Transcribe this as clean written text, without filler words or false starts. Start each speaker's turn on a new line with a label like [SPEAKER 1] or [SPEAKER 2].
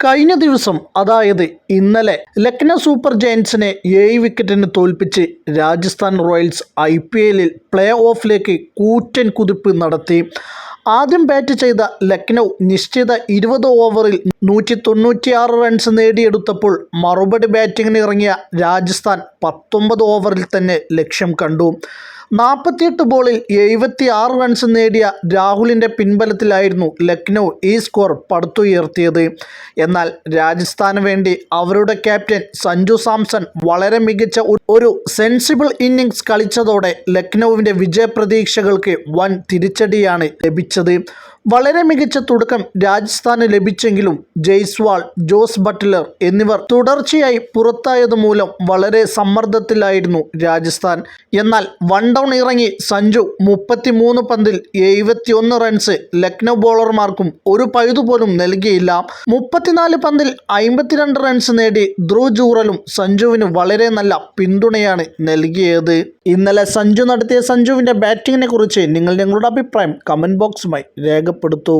[SPEAKER 1] കഴിഞ്ഞ ദിവസം അതായത് ഇന്നലെ ലക്നൗ സൂപ്പർ ജയൻസിനെ 7 വിക്കറ്റിന് തോൽപ്പിച്ച് രാജസ്ഥാൻ റോയൽസ് IPLൽ പ്ലേ ഓഫിലേക്ക് കൂറ്റൻ കുതിപ്പ് നടത്തി. ആദ്യം ബാറ്റ് ചെയ്ത ലക്നൗ നിശ്ചിത 20 ഓവറിൽ 196 റൺസ് നേടിയെടുത്തപ്പോൾ മറുപടി ബാറ്റിങ്ങിന് ഇറങ്ങിയ രാജസ്ഥാൻ 19 ഓവറിൽ തന്നെ ലക്ഷ്യം കണ്ടു. 48 ബോളിൽ 76 റൺസ് നേടിയ രാഹുലിൻ്റെ പിൻബലത്തിലായിരുന്നു ലക്നൗ ഈ സ്കോർ പടുത്തുയർത്തിയത്. എന്നാൽ രാജസ്ഥാന് വേണ്ടി അവരുടെ ക്യാപ്റ്റൻ സഞ്ജു സാംസൺ വളരെ മികച്ച ഒരു സെൻസിബിൾ ഇന്നിംഗ്സ് കളിച്ചതോടെ ലക്നൗവിൻ്റെ വിജയപ്രതീക്ഷകൾക്ക് വൻ തിരിച്ചടിയാണ് ലഭിച്ചത്. വളരെ മികച്ച തുടക്കം രാജസ്ഥാന് ലഭിച്ചെങ്കിലും ജയ്സ്വാൾ, ജോസ് ബട്ട്ലർ എന്നിവർ തുടർച്ചയായി പുറത്തായത് മൂലം വളരെ സമ്മർദ്ദത്തിലായിരുന്നു രാജസ്ഥാൻ. എന്നാൽ വൺ ഡൗൺ ഇറങ്ങി സഞ്ജു 33 പന്തിൽ 71 റൺസ് ലക്നൗ ബോളർമാർക്കും ഒരു പഴുതു പോലും നൽകിയില്ല. 34 പന്തിൽ 52 റൺസ് നേടി ധ്രുവ് ജൂറലും സഞ്ജുവിന് വളരെ നല്ല പിന്തുണയാണ് നൽകിയത്. ഇന്നലെ സഞ്ജു നടത്തിയ സഞ്ജുവിൻ്റെ ബാറ്റിങ്ങിനെ കുറിച്ച് നിങ്ങൾ നിങ്ങളുടെ അഭിപ്രായം കമൻറ്റ് ബോക്സുമായി രേഖപ്പെടുത്തൂ.